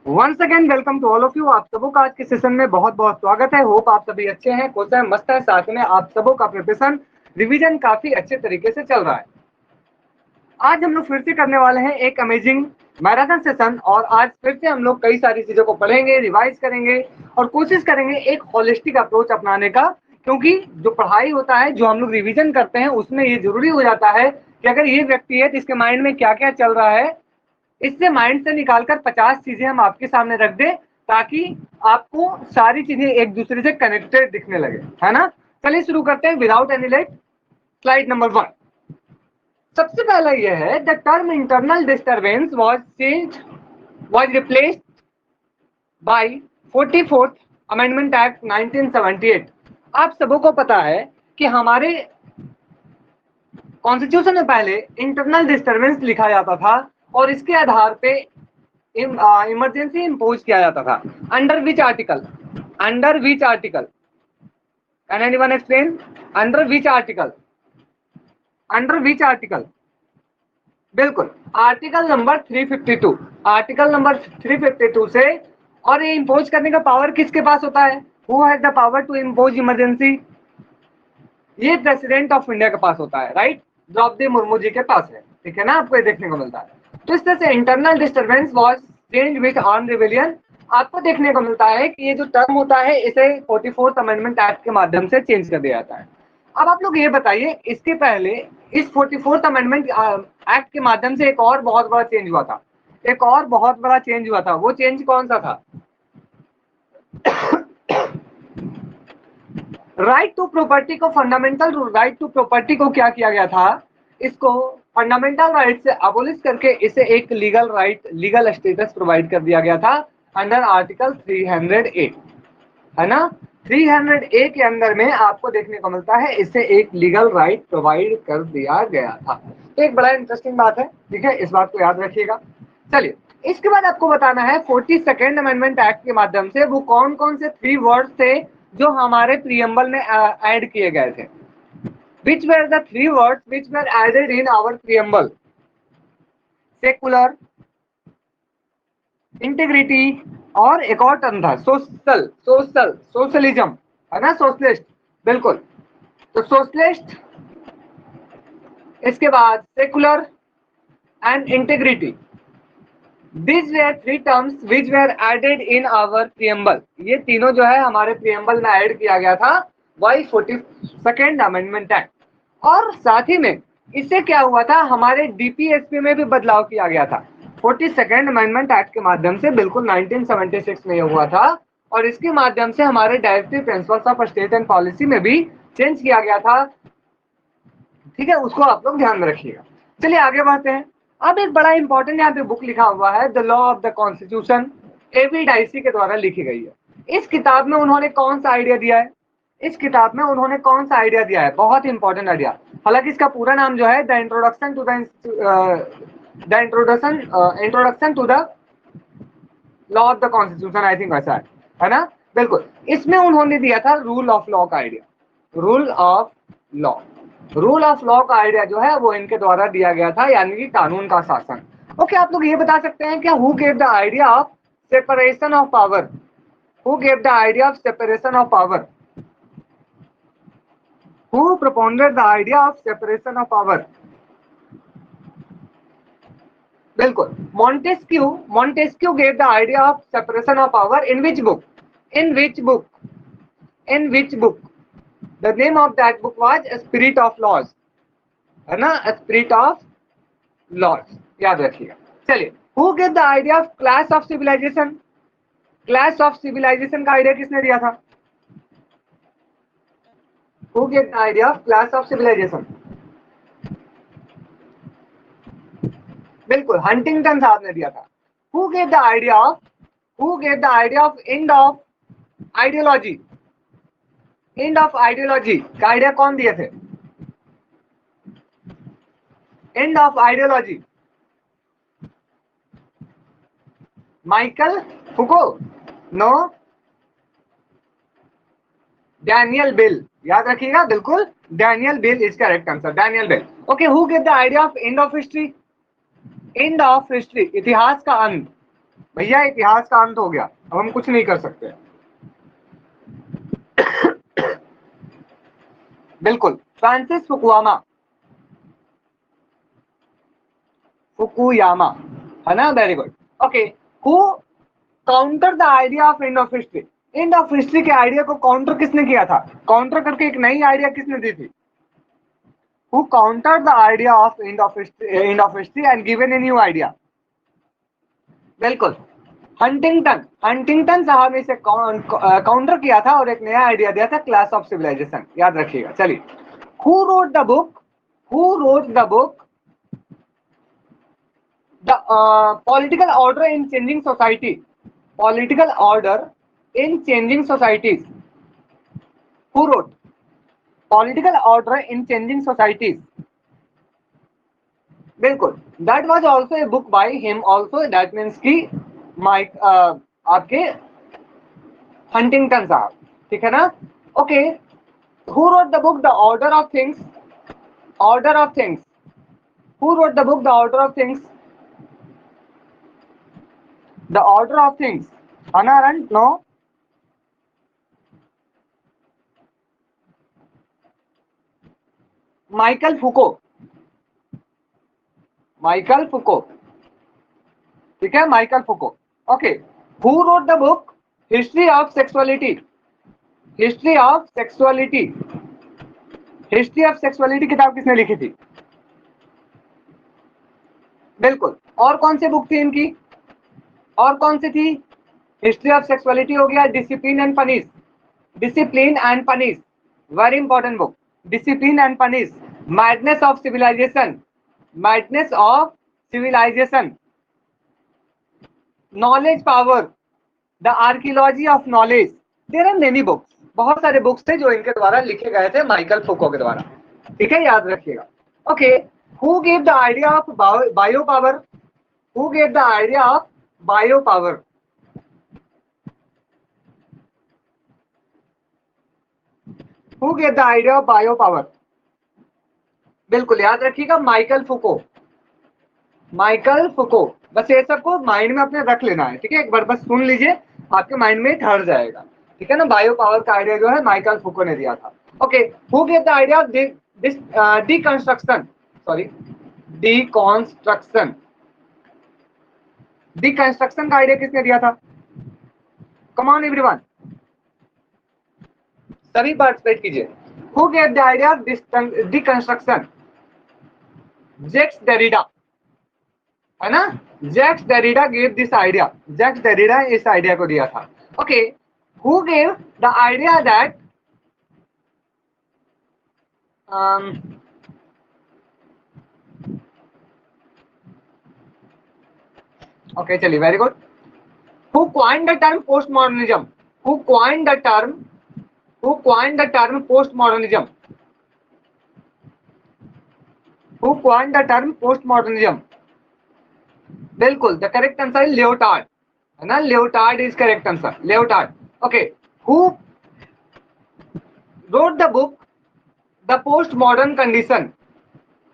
Once again welcome to all of you. आप सबों का आज के सेशन में बहुत बहुत स्वागत है। होप आप सभी अच्छे हैं, खुश हैं, मस्त है। साथ में आप सबों का प्रिपरेशन रिवीजन काफी अच्छे तरीके से चल रहा है। आज हम लोग फिर से करने वाले हैं एक अमेजिंग मैराथन सेशन और आज फिर से हम लोग कई सारी चीजों को पढ़ेंगे, रिवाइज करेंगे और कोशिश करेंगे एक होलिस्टिक अप्रोच अपनाने का। क्योंकि जो पढ़ाई होता है, जो हम लोग रिवीजन करते हैं, उसमें ये जरूरी हो जाता है कि अगर ये व्यक्ति है तो इसके माइंड में क्या क्या चल रहा है, इससे माइंड से निकालकर 50 चीजें हम आपके सामने रख दें ताकि आपको सारी चीजें एक दूसरे से कनेक्टेड दिखने लगे, है ना। चलिए शुरू करते हैं without any late. Slide number 1। सबसे पहला यह है, the term internal disturbance was replaced by 44th amendment act 1978। आप सबों को पता है कि हमारे कॉन्स्टिट्यूशन में पहले इंटरनल डिस्टर्बेंस लिखा जाता था और इसके आधार पे इमरजेंसी इंपोज किया जाता था। Under which article, under which article, can anyone explain? Under which article, under which article? बिल्कुल, आर्टिकल नंबर 352, आर्टिकल नंबर 352 से। और ये इंपोज करने का पावर किसके पास होता है? Who has the power to impose emergency? ये प्रेसिडेंट ऑफ इंडिया के पास होता है, राइट। द्रौपदी मुर्मू जी के पास है, ठीक है ना। आपको ये देखने को मिलता है। तो इस तरह से internal disturbance was change with arm rebellion. आपको देखने को मिलता है कि ये जो टर्म होता है इसे 44th अमेंडमेंट एक्ट के माध्यम से चेंज कर दिया जाता है। अब आप लोग ये बताइए, इसके पहले इस 44th अमेंडमेंट एक्ट के माध्यम से एक और बहुत बड़ा चेंज हुआ था, एक और बहुत बड़ा चेंज हुआ था। वो चेंज कौन सा था? राइट टू प्रॉपर्टी को, फंडामेंटल राइट टू प्रॉपर्टी को क्या किया गया था? इसको फंडामेंटल राइट से अबोलिश करके इसे एक legal right, legal status provide कर दिया गया था अंडर आर्टिकल 308, है ना। 300A के अंदर में आपको देखने को मिलता है इसे एक लीगल राइट प्रोवाइड कर दिया गया था। तो एक बड़ा इंटरेस्टिंग बात है, ठीक है, इस बात को याद रखिएगा। चलिए, इसके बाद आपको बताना है 42nd अमेंडमेंट एक्ट के माध्यम से वो कौन कौन से 3 वर्ड्स थे जो हमारे प्रीएम्बल में ऐड किए गए थे। Which were the 3 words which were added in our preamble? Secular, integrity और एक और टर्म था सोशल, सोशलिज्म, है ना, सोशलिस्ट। बिल्कुल, तो सोशलिस्ट, इसके बाद secular and integrity. These were 3 terms which were added in our preamble। ये तीनों जो है हमारे प्रियम्बल में ऐड किया गया था बाई 42nd अमेंडमेंट एक्ट। और साथ ही में इससे क्या हुआ था, हमारे डीपीएसपी में भी बदलाव किया गया था 42nd अमेंडमेंट एक्ट के माध्यम से। बिल्कुल 1976 में ये हुआ था और इसके माध्यम से हमारे directive principles of state and policy में भी चेंज किया गया था, ठीक है। उसको आप लोग ध्यान में रखिएगा। चलिए आगे बढ़ते हैं। अब एक बड़ा इंपॉर्टेंट यहाँ पे बुक लिखा हुआ है, the law of the constitution, AV Dicey के द्वारा लिखी गई है। इस किताब में उन्होंने कौन सा आइडिया दिया है? इस किताब में उन्होंने कौन सा आइडिया दिया है? बहुत इंपॉर्टेंट आइडिया। हालांकि इसका पूरा नाम जो है the introduction to the law of the constitution, I think वैसा है ना। बिल्कुल, इसमें उन्होंने दिया था रूल ऑफ लॉ का idea, rule of law. Rule of law का आइडिया जो है वो इनके द्वारा दिया गया था, यानी कि कानून का शासन। ओके, आप लोग ये बता सकते हैं क्या, who gave the idea of separation of power? Who gave the idea of separation of power? Who propounded the idea of separation of power? बिल्कुल, Montesquieu। Montesquieu gave the idea of separation of power in which book? In which book? In which book? The name of that book was Spirit of Laws, है ना, Spirit of Laws, याद रखिएगा। चलिए, Who gave the idea of class of civilization? Class of civilization का idea किसने दिया था? Who gave the idea of class of civilization? बिल्कुल, हंटिंगटन साहब ने दिया था। Who gave the idea of, who gave the idea of end of ideology? End of ideology का आइडिया कौन दिए थे? End of ideology, Michael Foucault? No, Daniel Bell, याद रखिएगा। बिल्कुल, Daniel Bell is correct answer, Daniel Bell. Okay, who give the idea of end of history? End of history, इतिहास का अंत, भैया इतिहास का अंत हो गया, अब हम कुछ नहीं कर सकते। बिल्कुल, फ्रांसिस फुकुयामा, है ना, very good. Okay, who counter the idea of end of history. End of history के आइडिया को काउंटर किसने किया था? काउंटर करके एक नई आइडिया किसने दी थी? Who counter the idea of end of history and given a new idea? बिल्कुल, हंटिंगटन साहब ने इसे काउंटर किया था और एक नया आइडिया दिया था, क्लास ऑफ सिविलाइजेशन। याद रखिएगा। चलिए, who wrote the book, who wrote the book the political order in changing society, political order in changing societies? Who wrote political order in changing societies? बिल्कुल, that was also a book by him also, that means कि माइक आपके Huntington साहब, ठीक है ना। Okay, who wrote the book the order of things, order of things? Who wrote the book the order of things, the order of things? हना aren't? No. Michael फुको, Michael फुको, ठीक है, Michael फुको। Okay, who wrote the book history of sexuality, history of sexuality? History of sexuality किताब किसने लिखी थी? बिल्कुल, और कौन सी बुक थी इनकी? और कौन सी थी? हिस्ट्री ऑफ सेक्सुअलिटी हो गया, discipline and punish, discipline and punish, very important book, discipline and punish. Madness of civilisation, madness of civilisation, knowledge power, the archaeology of knowledge. There are many books, बहुत सारे books थे जो इनके द्वारा लिखे गए थे, माइकल फुको के द्वारा, ठीक है, याद रखिएगा। Okay, who gave the idea of bio power, who gave the idea of bio power? Who gave the idea of bio power? बिल्कुल, याद रखिएगा, माइकल फुको, माइकल फुको। बस ये सबको माइंड में अपने रख लेना है, ठीक है, एक बार बस सुन लीजिए, आपके माइंड में ठहर जाएगा, ठीक है ना। बायो पावर का आइडिया जो है माइकल फुको ने दिया था। Okay, who gave the idea of this deconstruction, sorry, deconstruction, deconstruction का आइडिया किसने दिया था? कम ऑन एवरीवन, सभी पार्टिसिपेट कीजिए। Who gave the idea of deconstruction? Jacques Derrida, है ना, Jacques Derrida gave this idea, Jacques Derrida इस idea को दिया था। Okay, who gave the idea that okay, चलिए, very good. Who coined the term post modernism, who coined the term, who coined the term post modernism, who coined the term post modernism? बिल्कुल, the correct answer is Lyotard, है ना, Lyotard is correct answer, Lyotard. Okay, who wrote the book the postmodern condition,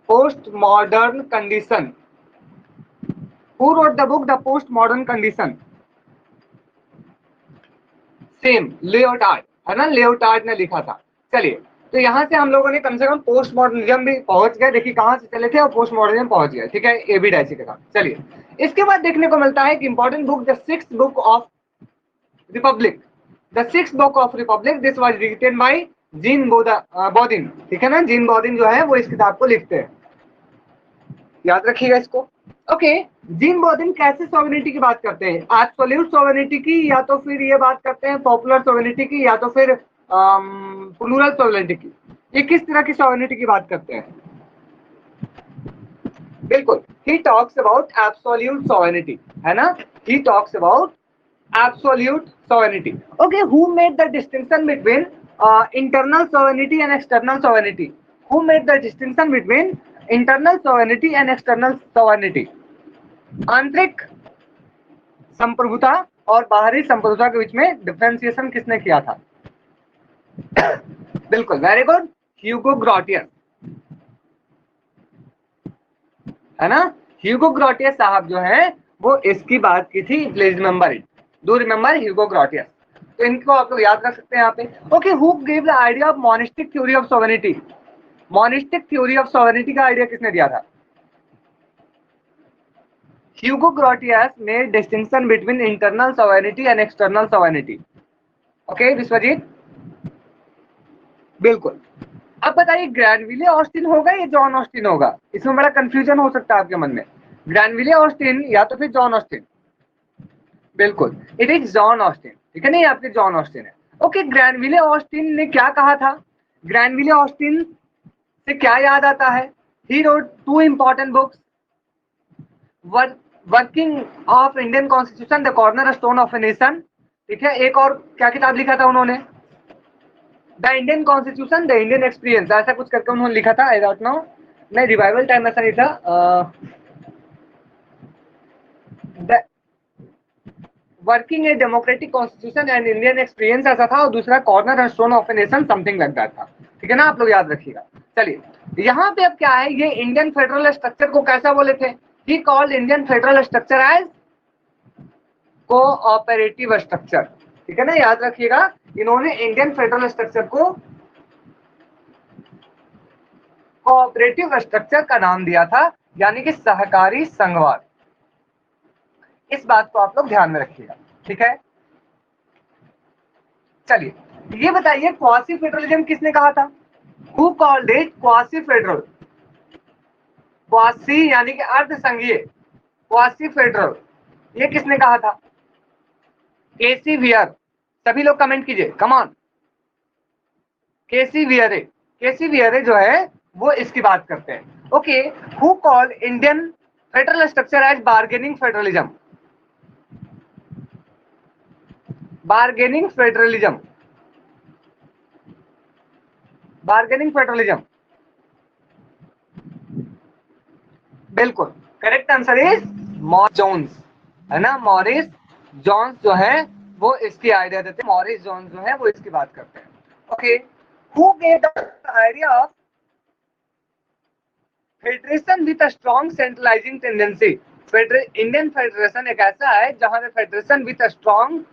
postmodern condition? Who wrote the book the postmodern condition? Same, Leotard, है ना, Leotard ने लिखा था। चलिए, तो यहाँ से हम लोगों ने कम से कम पोस्ट मॉडर्निज्म भी पहुंच गए, देखिए कहाँ से चले थे और पोस्ट मॉडर्निज्म पहुंच गए, ठीक है, ए बी डायसी के साथ। चलिए, इसके बाद देखने को मिलता है कि important book, the sixth book of Republic, the sixth book of Republic, this was written by Jean Bodin, ठीक है ना, जीन बॉदिन जो है वो इस किताब को लिखते हैं, याद रखिएगा इसको। ओके, जीन बॉदिन कैसे सॉवरेनिटी की बात करते हैं? एब्सोल्यूट सॉवरेनिटी की, या तो फिर ये बात करते हैं पॉपुलर सॉवरेनिटी की, या तो फिर प्लूरल सॉवरेनिटी की? ये किस तरह की सॉवरेनिटी की बात करते हैं? बिल्कुल, he talks about absolute sovereignty, है ना, he talks about absolute sovereignty. Okay, who made the distinction between internal sovereignty and external sovereignty? Who made the distinction between internal sovereignty and external sovereignty? आंतरिक संप्रभुता और बाहरी संप्रभुता के बीच में differentiation किसने किया था? बिल्कुल, वेरी गुड, ह्यूगो ग्रोटियस, है ना, ह्यूगो ग्रोटियस साहब जो है वो इसकी बात की थी, please remember it, do remember Hugo Grotius. तो इनको आप लोग याद रख सकते हैं यहाँ पे। Okay, who give the idea of monistic theory of sovereignty? Monistic theory of sovereignty का आइडिया किसने दिया था? Hugo Grotius made distinction between internal sovereignty and external sovereignty. Okay Vishwajit, बिल्कुल। अब बताइए, ग्रैनविले ऑस्टिन होगा या जॉन ऑस्टिन होगा? इसमें बड़ा कंफ्यूजन हो सकता है आपके मन में। ग्रैनविले ऑस्टिन या तो फिर जॉन ऑस्टिन? बिल्कुल, इट इज जॉन ऑस्टिन, ठीक है, नहीं आपके जॉन ऑस्टिन है। ओके, ग्रैनविले ऑस्टिन ने क्या कहा था? ग्रैनविले ऑस्टिन से क्या याद आता है? He wrote two important books, working of Indian constitution, the corner stone of a nation, ठीक है। एक और क्या किताब लिखा था उन्होंने? The Indian constitution, the Indian experience, ऐसा कुछ करके उन्होंने लिखा था, आई डोंट नो। नहीं, रिवाइवल टाइम ऐसा नहीं था। Working a democratic constitution and Indian experience ऐसा था, और दूसरा corner stone of a nation, something like that था, ठीक है ना, आप लोग याद रखिएगा। चलिए यहाँ पे अब क्या है, ये इंडियन फेडरल स्ट्रक्चर को कैसा बोले थे? He called Indian federal structure as cooperative structure, ठीक है ना, याद रखिएगा। इन्होंने इंडियन फेडरल स्ट्रक्चर को कोऑपरेटिव स्ट्रक्चर का नाम दिया था, यानी कि सहकारी संघवाद। इस बात को आप लोग ध्यान में रखिएगा, ठीक है। चलिए ये बताइए, क्वासी फेडरलिज्म किसने कहा था? Who called it quasi federal? Quasi यानी कि अर्ध संघीय, क्वासी फेडरल, ये किसने कहा था? K C Wheare. सभी लोग कमेंट कीजिए, come on. K C Wheare, K C Wheare जो है वो इसकी बात करते हैं। Okay, who called Indian federal structure as bargaining federalism? Bargaining federalism, bargaining federalism, बिल्कुल correct answer is Morris Jones, है ना। मॉरिस जोन्स जो है वो इसकी आइडिया देते हैं, मॉरिस जोन्स जो है वो इसकी बात करते हैं। Okay, who gave the idea of federation with a strong centralising tendency? Indian federation एक ऐसा है जहां पे federation with a strong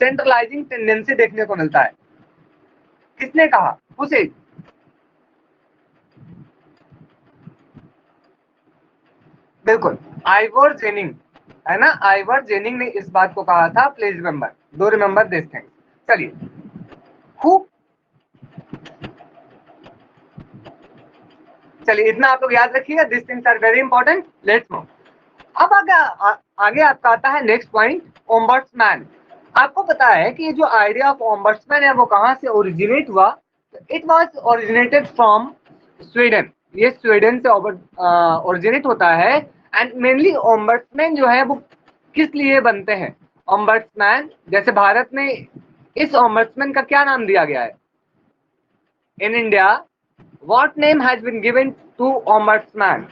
centralising tendency देखने को मिलता है। किसने कहा? उसे बिल्कुल आइवर जेनिंग, है ना, आइवर जेनिंग ने इस बात को कहा था, please remember, do remember this thing. चलिए, हु, चलिए इतना आप लोग याद रखिएगा, this things are very important, let's move. अब आगे आपका आता है नेक्स्ट पॉइंट, ओम्बड्समैन। आपको पता है कि ये जो आइडिया ऑफ ओम्बड्समैन है वो कहां से ओरिजिनेट हुआ? It was originated from Sweden, ये स्वीडन से ओरिजिनेट होता है। एंड मेनली ओम्बड्समैन जो है वो किस लिए बनते हैं? ओम्बड्समैन, जैसे भारत में इस ओम्बड्समैन का क्या नाम दिया गया है? In India what name has been given to ombudsman?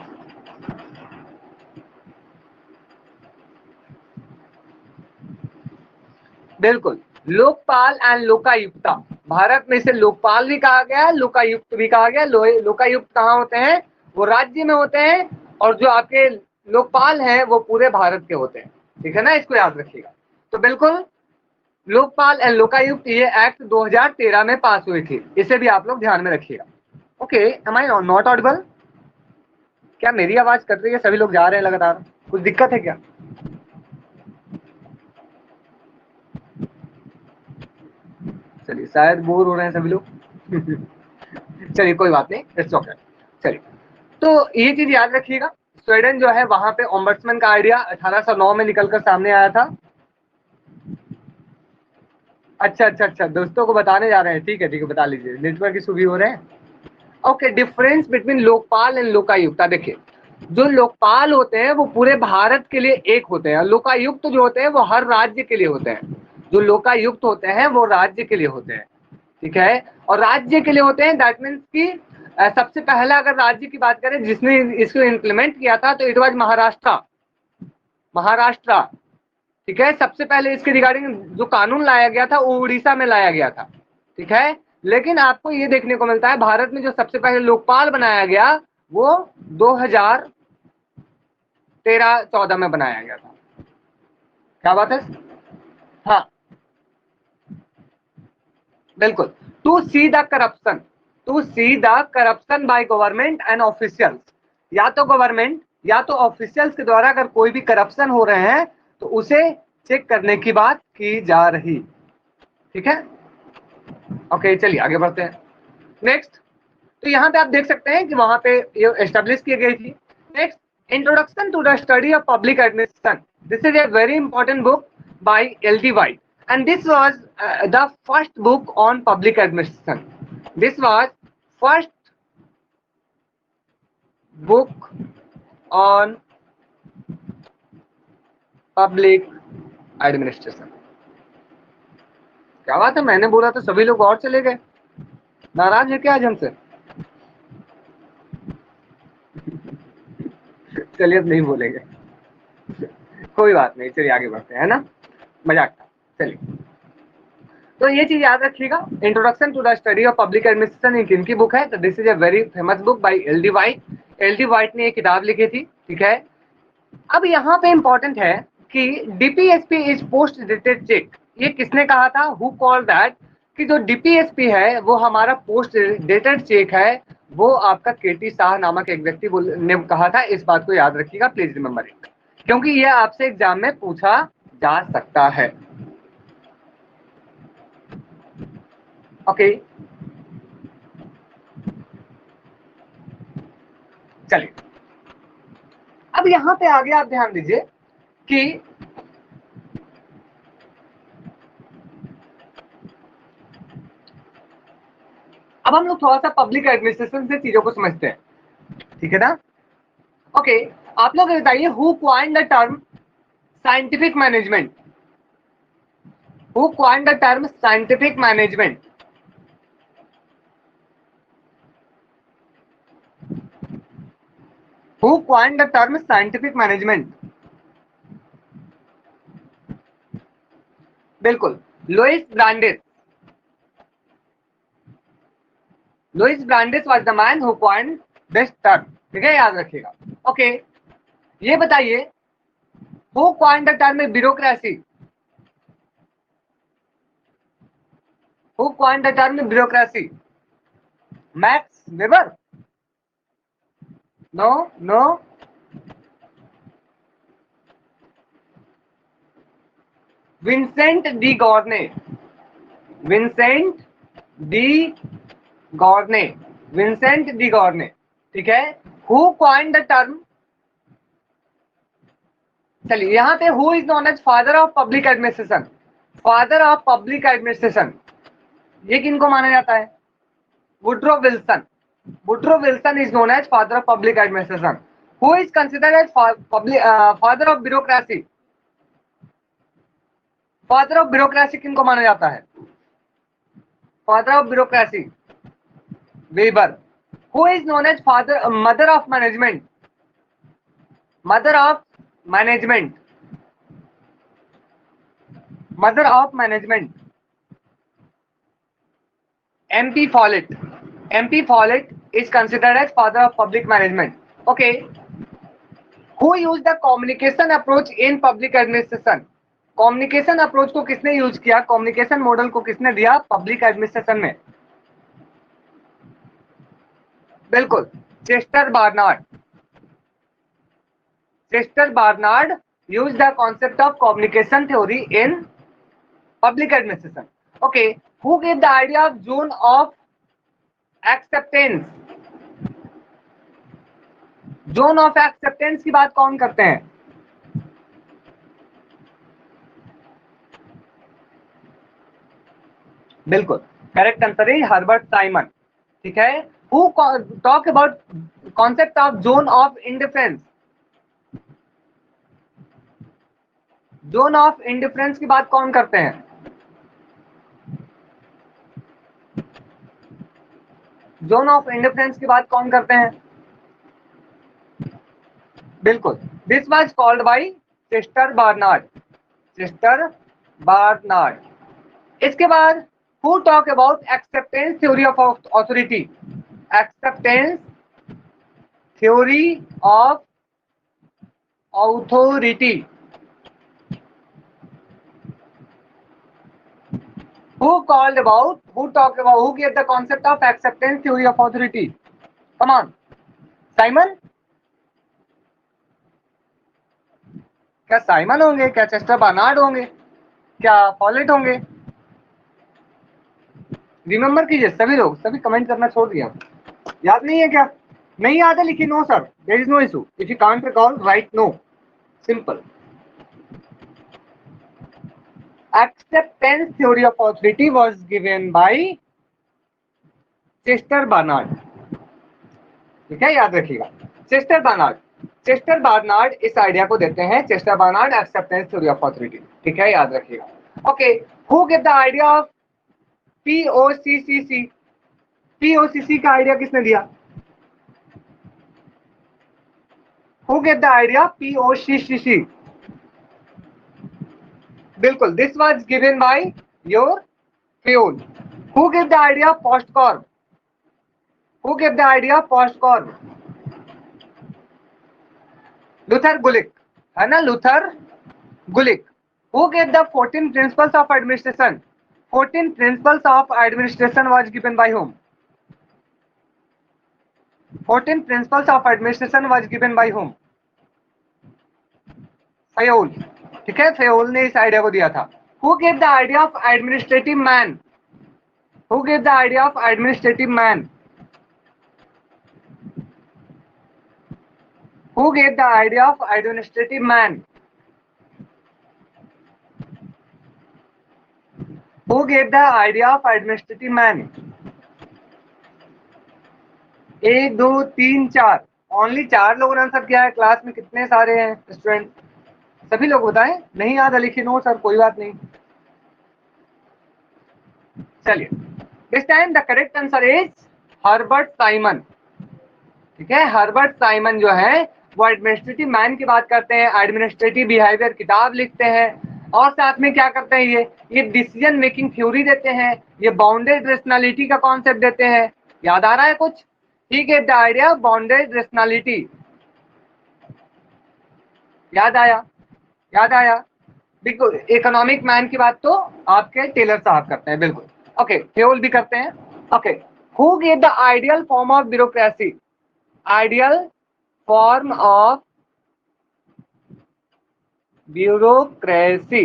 बिल्कुल, लोकपाल एंड लोकायुक्ता। भारत में इसे लोकपाल भी कहा गया है, लोकायुक्त भी कहा गया। लोकायुक्त कहाँ होते हैं? वो राज्य में होते हैं, और जो आपके लोकपाल हैं वो पूरे भारत के होते हैं, ठीक है ना, इसको याद रखिएगा। तो बिल्कुल लोकपाल एंड लोकायुक्त ये एक्ट 2013 में पास हुई थी, इसे भी आप लोग ध्यान में रखिएगा। Okay, am I not audible? क्या मेरी आवाज कट रही है? सभी लोग जा रहे हैं लगातार, कुछ दिक्कत है क्या? चलिए, शायद बोर हो रहे हैं सभी लोग। चलिए कोई बात नहीं, इट्स ओके। चलिए, तो ये चीज याद रखिएगा, स्वीडन जो है वहां पे ओम्बड्समैन का आइडिया 1809 में निकलकर सामने आया था। अच्छा अच्छा अच्छा, दोस्तों को बताने जा रहे हैं, ठीक है ठीक है, बता लीजिए, नेटवर्क इशू भी हो रहे हैं। Okay, difference between Lokpal and Lokayukta. देखिए, जो लोकपाल होते हैं वो पूरे भारत के लिए एक होते हैं, लोकायुक्त जो होते हैं वो हर राज्य के लिए होते हैं। जो लोकायुक्त होते हैं वो राज्य के लिए होते हैं, ठीक है, और राज्य के लिए होते हैं, दैट मीन्स कि सबसे पहला अगर राज्य की बात करें जिसने इसको इम्प्लीमेंट किया था तो इट वाज महाराष्ट्र, महाराष्ट्र, ठीक है। सबसे पहले इसके रिगार्डिंग जो कानून लाया गया था वो उड़ीसा में लाया गया था, ठीक है। लेकिन आपको ये देखने को मिलता है भारत में जो सबसे पहले लोकपाल बनाया गया वो 2013-14 में बनाया गया था, क्या बात है? हाँ बिल्कुल, to see the corruption, to see the corruption by government and officials, या तो गवर्नमेंट या तो ऑफिशियल्स के द्वारा अगर कोई भी करप्शन हो रहे हैं तो उसे चेक करने की बात की जा रही। ठीक है, ओके चलिए आगे बढ़ते हैं। नेक्स्ट, तो यहाँ पे आप देख सकते हैं कि वहां पे ये एस्टेब्लिश की गई थी। Next, introduction to the study of public administration, this is a very important book by LD. White and this was the first book on public administration. This was first book on public administration. क्या बात है, मैंने बोला तो सभी लोग और चले गए, नाराज है क्या आज हमसे? चलिए अब नहीं बोलेंगे, कोई बात नहीं, चलिए आगे बढ़ते हैं, है ना, मजाक था। चलिए, तो ये चीज याद रखिएगा, introduction to the study of public administration एक इनकी बुक है, तो this is a very famous book by LD. White. LD. White ने ये किताब लिखी थी। ठीक है, अब यहाँ पे इंपॉर्टेंट है कि DPSP is post dated cheque, ये किसने कहा था, हु कॉल्ड दैट, कि जो डीपीएसपी है वो हमारा पोस्ट डेटेड चेक है, वो आपका केटी शाह नामक एक व्यक्ति ने कहा था। इस बात को याद रखिएगा, प्लीज रिमेंबर इट, क्योंकि ये आपसे एग्जाम में पूछा जा सकता है। ओके चलिए, अब यहाँ पे आगे आप ध्यान दीजिए कि अब हम लोग थोड़ा सा पब्लिक एडमिनिस्ट्रेशन से चीजों को समझते हैं। ठीक है ना, ओके आप लोग बताइए, who coined the term scientific management, who coined the term scientific management? Who coined the term scientific management? बिल्कुल, Louis Brandeis. Louis Brandeis was the man who coined this term. ठीक है, याद रखिएगा। ओके, ये बताइए, who coined the term bureaucracy? Who coined the term bureaucracy? Max Weber? No no, Vincent de Gournay. Vincent de Gournay, Vincent de Gournay. ठीक है, who coined the term, चलिए यहाँ पे who is known as father of public administration? Father of public administration ये किनको माना जाता है? Woodrow Wilson. Woodrow Wilson is known as father of public administration. Who is considered as father of bureaucracy? Father of bureaucracy किनको माना जाता है? Father of bureaucracy Weber. Who is known as father mother of management? Mother of management, mother of management MP Follett. MP Follett is considered as father of public management. Okay. Who used the communication approach in public administration? Communication approach को किसने use किया, communication model को किसने दिया public administration में? बिल्कुल, Chester Barnard. Chester Barnard use the concept of communication theory in public administration. Okay, who give the idea of zone of acceptance? Zone of acceptance की बात कौन करते हैं? बिल्कुल, correct answer is Herbert Simon. ठीक है, who talk about concept of zone of indifference? Zone of indifference की बात कौन करते हैं? जोन ऑफ इंडिफरेंस की बात कौन करते हैं? बिल्कुल, this was called by Chester Barnard. Chester Barnard. इसके बाद who talk about acceptance theory of authority? Acceptance theory of authority Who called about, who talked about, who gave the concept of acceptance theory of authority? Come on, Simon? क्या Simon होंगे, क्या Chester Barnard होंगे, क्या folate होंगे? Remember कीजिए सभी लोग, सभी कमेंट करना छोड़ दिया। याद नहीं है क्या? नहीं याद है लिखिए no sir, there is no issue. If you can't recall right no, simple. Acceptance theory of authority was given by Chester Barnard. ठीक है, याद रखिएगा, चेस्टर बार्नार्ड। चेस्टर बार्नार्ड इस आइडिया को देते हैं, Chester Barnard acceptance theory of authority. ठीक है, याद रखिएगा। Okay, who give the idea of POCCC? POCC का आइडिया किसने दिया? Who give the idea POCCC? बिल्कुल, this was given bye Fayol. Who give the idea POSDCORB? Who give the idea POSDCORB? Luther Gulick, है ना, Luther Gulick. Who gave the 14 principles of administration? 14 principles of administration was given by whom? 14 principles of administration was given by whom? Fayol. ठीक है, Fayol ने इस idea को दिया था। Who gave the idea of administrative man? Who gave the idea of administrative man? Who gave the idea of administrative man? Who gave the idea of administrative man? 1 2 3 4, only 4 लोगों ने answer किया है। Class में कितने सारे हैं student? सभी लोग बताएं। नहीं याद है लिखिए नो सर, कोई बात नहीं। चलिए, this time the correct answer is Herbert Simon. ठीक है, हर्बर्ट साइमन जो है वो एडमिनिस्ट्रेटिव मैन की बात करते हैं, एडमिनिस्ट्रेटिव बिहेवियर किताब लिखते हैं, और साथ में क्या करते हैं, ये डिसीजन मेकिंग थ्योरी देते हैं, ये बाउंडेड रेशनैलिटी का कॉन्सेप्ट देते हैं। याद आ रहा है कुछ? ठीक है, द आइडिया बाउंडेड रेशनैलिटी। याद आया? याद आया? बिल्कुल, इकोनॉमिक मैन की बात तो आपके टेलर साहब करते हैं, बिल्कुल। ओके, फ्यूल भी करते हैं। Okay, who gave the ideal form of bureaucracy? Ideal form of bureaucracy.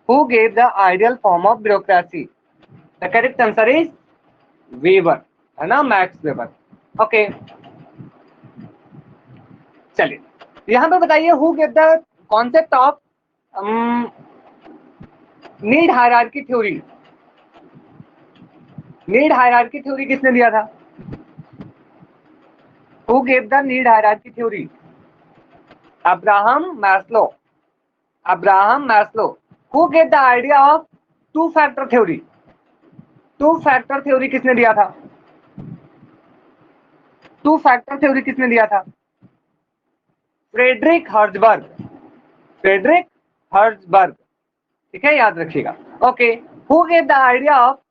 Who gave the ideal form of bureaucracy? The correct answer is Weber, है ना, मैक्स वेबर। ओके, चलिए यहां पे बताइए, who gave the concept of need hierarchy theory? Need hierarchy theory किसने दिया था? Who gave the need hierarchy theory? Abraham Maslow. Abraham Maslow. Who gave the idea of two factor theory? To factor theory किसने दिया था? Two factor theory किसने दिया था? Frederick Herzberg. Frederick Herzberg. ठीक है, याद रखिएगा। Okay, who gave the idea of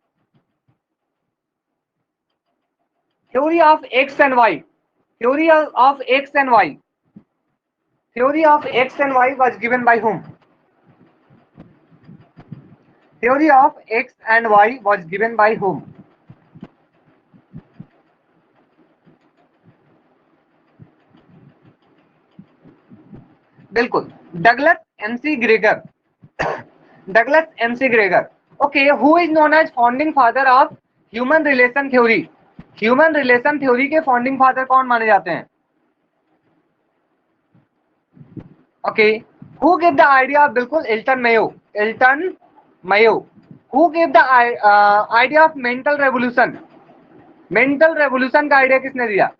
theory of x and y? Theory of x and y. Theory of x and y was given by whom? Theory of x and y was given by whom? बिल्कुल, Douglas McGregor. Douglas McGregor. Okay, who is known as founding father of human relation theory? Human relation theory के founding father कौन माने जाते हैं? Okay, who give the idea? बिल्कुल, Elton Mayo. Elton Mayo. Who give the idea of mental revolution? Mental revolution का idea किसने दिया?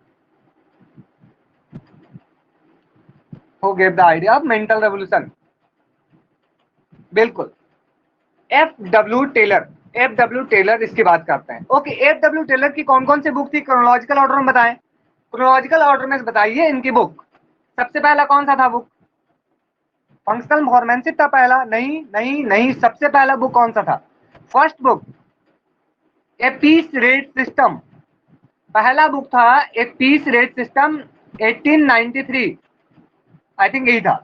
Who give the idea of mental revolution? बिल्कुल, F W Taylor. F W Taylor इसकी बात करते हैं। Okay, F W Taylor की कौन कौन सी बुक थी? क्रोनोलॉजिकल ऑर्डर में बताएं। क्रोनोलॉजिकल ऑर्डर में बताइए इनकी बुक। सबसे पहला कौन सा था बुक? फंक्शनल फॉर्मेंसिप था पहला? नहीं नहीं नहीं, सबसे पहला बुक कौन सा था? First book a piece rate system. पहला बुक था a piece rate system, 1893, I think यही था।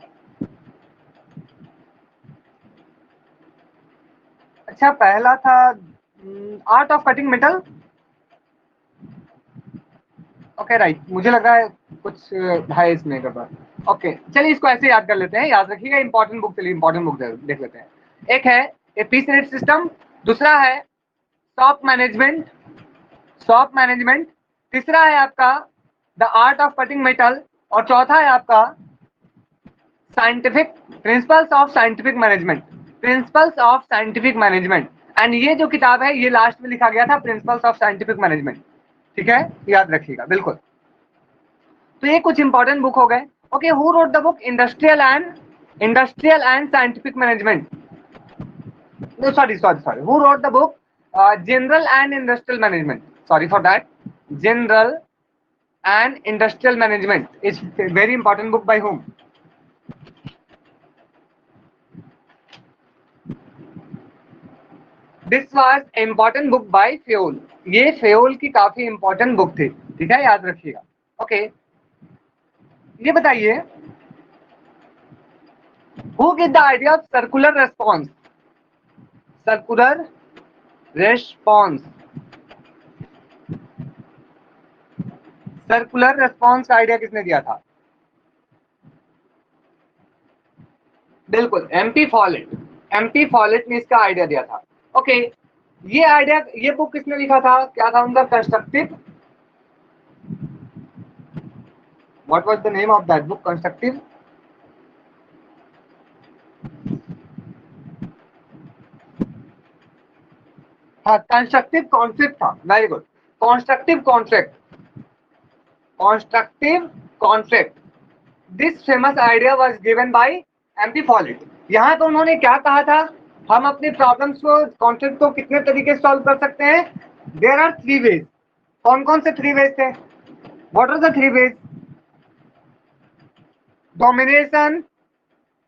अच्छा, पहला था art of cutting metal. Okay right, मुझे लगा है कुछ है इसमें गड़बड़। ओके चलिए, इसको ऐसे याद कर लेते हैं, याद रखिएगा, इंपॉर्टेंट बुक, चलिए इंपॉर्टेंट बुक देख लेते हैं। एक है ए पीस रेट सिस्टम, दूसरा है शॉप मैनेजमेंट, तीसरा है आपका the art of cutting metal, और चौथा है आपका scientific principles of scientific management, and ये जो किताब है ये लास्ट में लिखा गया था, प्रिंसिपल्स ऑफ साइंटिफिक मैनेजमेंट। ठीक है, याद रखिएगा बिल्कुल। तो ये कुछ इंपॉर्टेंट बुक हो गए। Okay, who wrote the book industrial and scientific management, no sorry, who wrote the book general and industrial management, sorry for that, general and industrial management is a very important book by whom? This was important book by Fayol, ये Fayol की काफी important book थी। ठीक है, याद रखिएगा। Okay, ये बताइए, who get the idea of circular response, circular response का आइडिया किसने दिया था? बिल्कुल एमपी फॉलेट ने इसका आइडिया दिया था। ओके, ये आइडिया, ये बुक किसने लिखा था, क्या था उनका? Constructive, what was the name of that book? Constructive, हाँ कंस्ट्रक्टिव कॉन्सेप्ट था, very good, constructive concept, this famous idea was given by MP Follett. यहाँ तो उन्होंने क्या कहा था, हम अपने प्रॉब्लम्स को, कॉन्सेप्ट को कितने तरीके से सॉल्व कर सकते हैं? There are 3 ways. कौन कौन से 3 वेज थे? What are the 3 ways? Domination,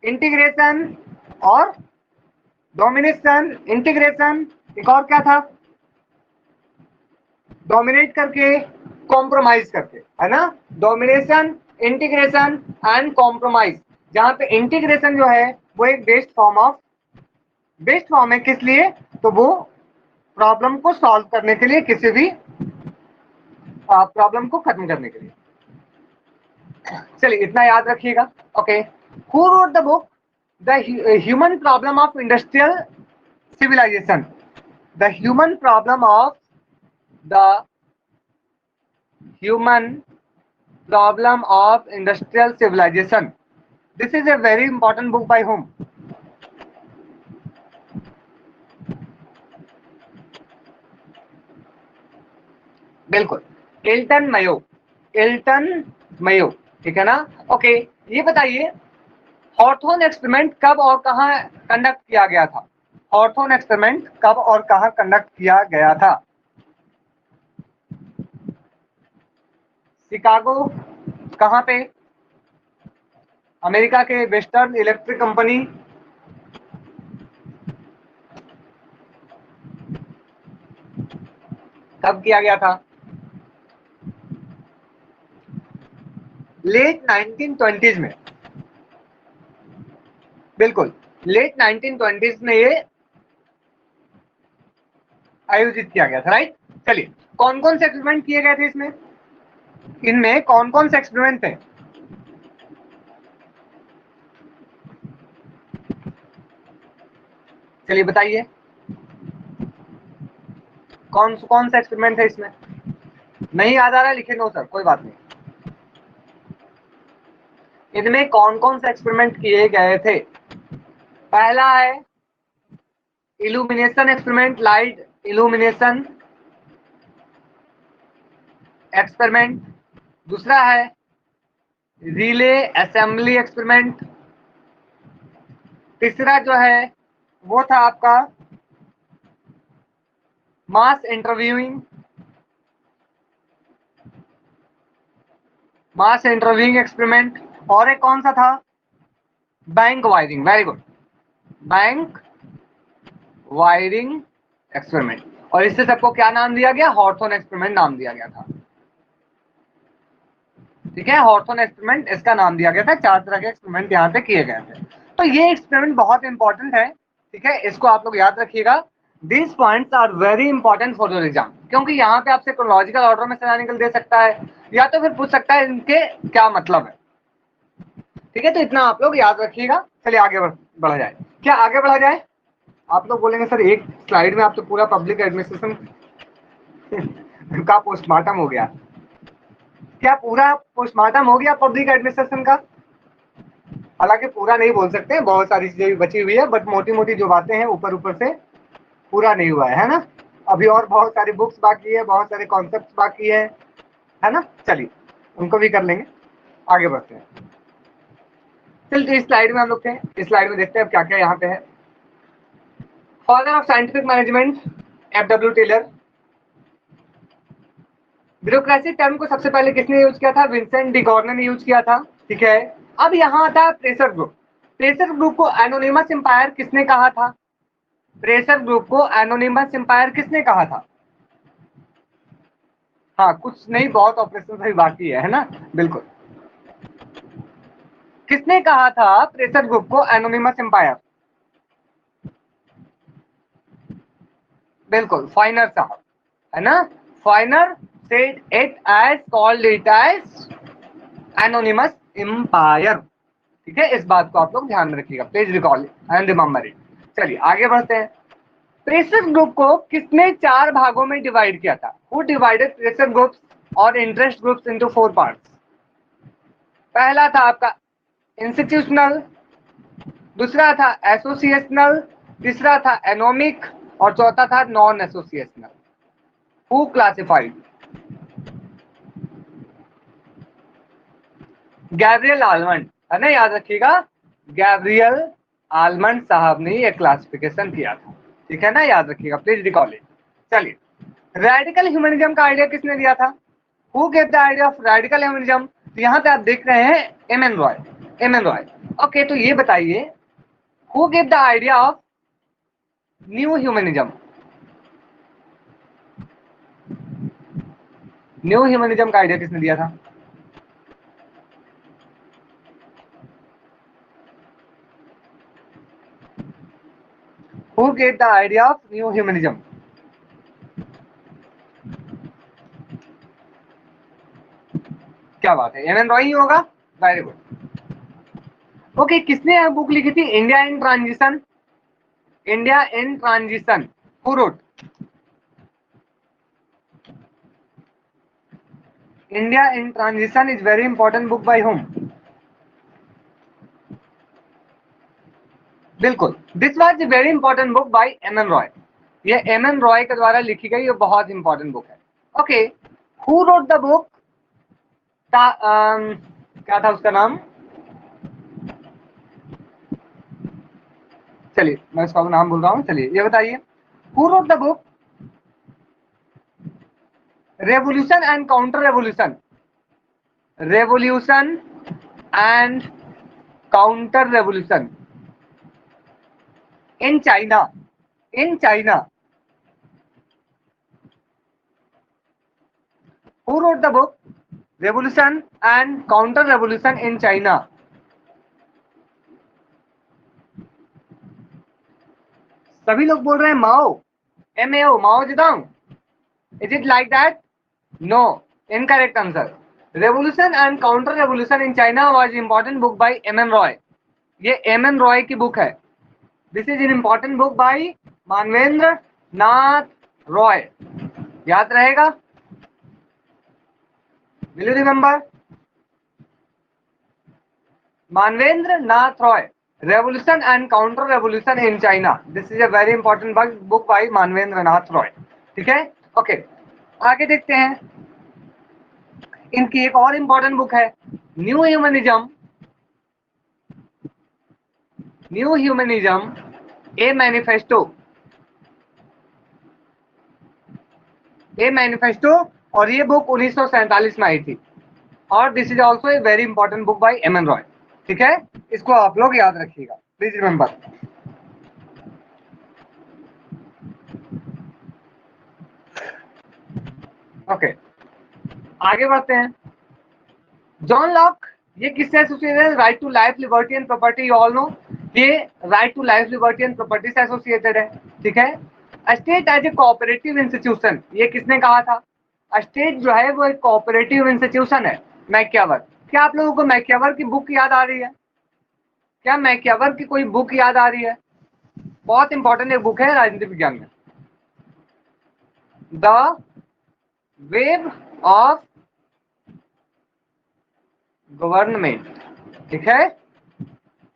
integration और एक और क्या था? डोमिनेट करके, कॉम्प्रोमाइज करके, है ना? डोमिनेशन, इंटीग्रेशन एंड कॉम्प्रोमाइज, जहां पे इंटीग्रेशन जो है वो एक बेस्ट फॉर्म है, किस लिए? तो वो प्रॉब्लम को सॉल्व करने के लिए, किसी भी प्रॉब्लम को खत्म करने के लिए। चलिए इतना याद रखिएगा। Okay, who wrote the book the human problem of industrial civilization, the human problem of industrial civilization, this is a very important book by whom? बिल्कुल एल्टन मयो, ठीक है ना? ओके, ये बताइए, हॉथोर्न एक्सपेरिमेंट कब और कहां कंडक्ट किया गया था? हॉथोर्न एक्सपेरिमेंट कब और कहां कंडक्ट किया गया था? शिकागो, कहां पे? अमेरिका के वेस्टर्न इलेक्ट्रिक कंपनी, कब किया गया था? लेट 1920s में, बिल्कुल लेट 1920s में ये आयोजित किया गया था, राइट? चलिए, कौन कौन से एक्सपेरिमेंट किए गए थे इसमें? इनमें कौन कौन से एक्सपेरिमेंट थे? चलिए बताइए, कौन कौन सा एक्सपेरिमेंट है इसमें? नहीं याद आ रहा, लिखे नो सर, कोई बात नहीं। इनमें कौन कौन से एक्सपेरिमेंट किए गए थे? पहला है illumination experiment, light illumination experiment. दूसरा है रिले असेंबली एक्सपेरिमेंट। तीसरा जो है वो था आपका मास इंटरव्यूइंग एक्सपेरिमेंट। और एक कौन सा था? Bank wiring, very good, bank wiring experiment. और इससे सबको क्या नाम दिया गया? हॉथोर्न एक्सपेरिमेंट नाम दिया गया था। ठीक है, हॉथोर्न एक्सपेरिमेंट इसका नाम दिया गया था। 4 तरह के एक्सपेरिमेंट यहाँ पे किए गए थे। तो ये एक्सपेरिमेंट बहुत इंपॉर्टेंट है, ठीक है, इसको आप लोग याद रखिएगा। These points are very important for your exam, क्योंकि यहाँ पे आपसे क्रोनोलॉजिकल ऑर्डर में सजा निकल दे सकता है या तो फिर पूछ सकता है इनके क्या मतलब है। ठीक है, तो इतना आप लोग याद रखिएगा। चलिए आगे बढ़ा जाए। क्या आगे बढ़ा जाए? आप लोग बोलेंगे सर एक स्लाइड में आप तो पूरा पब्लिक एडमिनिस्ट्रेशन का पोस्टमार्टम हो गया। क्या पूरा पोस्टमार्टम हो गया पब्लिक एडमिनिस्ट्रेशन का? हालांकि पूरा नहीं बोल सकते, बहुत सारी चीजें भी बची हुई है, बट मोटी मोटी जो बातें हैं ऊपर ऊपर से पूरा नहीं हुआ है ना। अभी और बहुत सारी बुक्स बाकी है, बहुत सारे कॉन्सेप्ट बाकी है ना। चलिए उनको भी कर लेंगे। आगे बढ़ते हैं। चलिए इस स्लाइड में हम लोग थे, इस स्लाइड में देखते हैं अब क्या क्या यहाँ पे है। Father of scientific management FW Taylor. Bureaucracy term को सबसे पहले किसने यूज किया था? विंसेंट डी गॉर्डन ने यूज किया था। ठीक है, अब यहाँ आता है प्रेशर ग्रुप। प्रेशर ग्रुप को एनोनिमस एम्पायर किसने कहा था? प्रेशर ग्रुप को एनोनिमस एम्पायर किसने कहा था? हाँ, कुछ नहीं, बहुत ऑपरेशन अभी बाकी है ना। बिल्कुल, किसने कहा था प्रेशर ग्रुप को एनोनिमस एम्पायर? बिल्कुल, फाइनर साहब, है ना। Finer said it as called it as anonymous empire. ठीक है, इस बात को आप लोग ध्यान में रखिएगा। Please recall and remember it. चलिए आगे बढ़ते हैं। प्रेशर ग्रुप को किसने 4 भागों में डिवाइड किया था? हु डिवाइडेड प्रेशर ग्रुप्स और इंटरेस्ट ग्रुप्स इनटू 4 पार्ट्स? पहला था आपका इंस्टीट्यूशनल, दूसरा था एसोसिएशनल, तीसरा था एनोमिक और चौथा था non associational. Who classified? Gabriel almond, है ना, याद रखिएगा। गैब्रियल आलमंड साहब ने ये क्लासिफिकेशन किया था। ठीक है ना, याद रखिएगा, प्लीज रिकॉल इट। चलिए, रेडिकल ह्यूमनिज्म का आइडिया किसने दिया था? Who gave the idea of radical humanism? तो यहाँ पे आप देख रहे हैं M N Roy. M N Roy, okay. तो ये बताइए, who gave the idea of new humanism? New humanism का आइडिया किसने दिया था? Who gave the idea of new humanism? क्या बात है, एम एन रॉय ही होगा। Very good. ओके, किसने यह बुक लिखी थी? India in transition. India in transition, who wrote? India in transition is very important book by whom? बिल्कुल, this was a very important book by M N Roy. ये M N Roy के द्वारा लिखी गई ये बहुत इंपॉर्टेंट बुक है। Okay, who wrote the book? क्या था उसका नाम? चलिए मैं उसका नाम बोल रहा हूँ। चलिए ये बताइए, who wrote the book revolution and counter revolution? Revolution and counter revolution in China. In China, who wrote the book revolution and counter revolution in China? सभी लोग बोल रहे हैं Mao, MAO, Mao Zedong. Is it like that? No, incorrect answer. Revolution and counter revolution in China was important book by M N Roy. ये M N Roy की book है। This is an important book by Manvendra Nath Roy. याद रहेगा? Will you remember? Manvendra Nath Roy, revolution and counter revolution in China. This is a very important book by Manvendra Nath Roy. ठीक है, okay. आगे देखते हैं, इनकी एक और इंपॉर्टेंट बुक है new humanism. New humanism a manifesto. A manifesto, और ये बुक 1947 में आई थी। और this is also a very important book by M N Roy. ठीक है, इसको आप लोग याद रखिएगा, प्लीज रिमेंबर। ओके, आगे बढ़ते हैं। जॉन लॉक, ये किससे एसोसिएटेड है? Right to life, liberty and property, you all know. ये right to life, liberty and property से एसोसिएटेड है। ठीक है, state as a cooperative institution, ये किसने कहा था? स्टेट जो है वो एक कोऑपरेटिव इंस्टीट्यूशन है, मैकियावर। क्या आप लोगों को मैकियावर की बुक याद आ रही है? क्या मैकियावर की कोई बुक याद आ रही है? बहुत इंपॉर्टेंट एक बुक है राजनीति विज्ञान में, द वेव ऑफ गवर्नमेंट, ठीक है?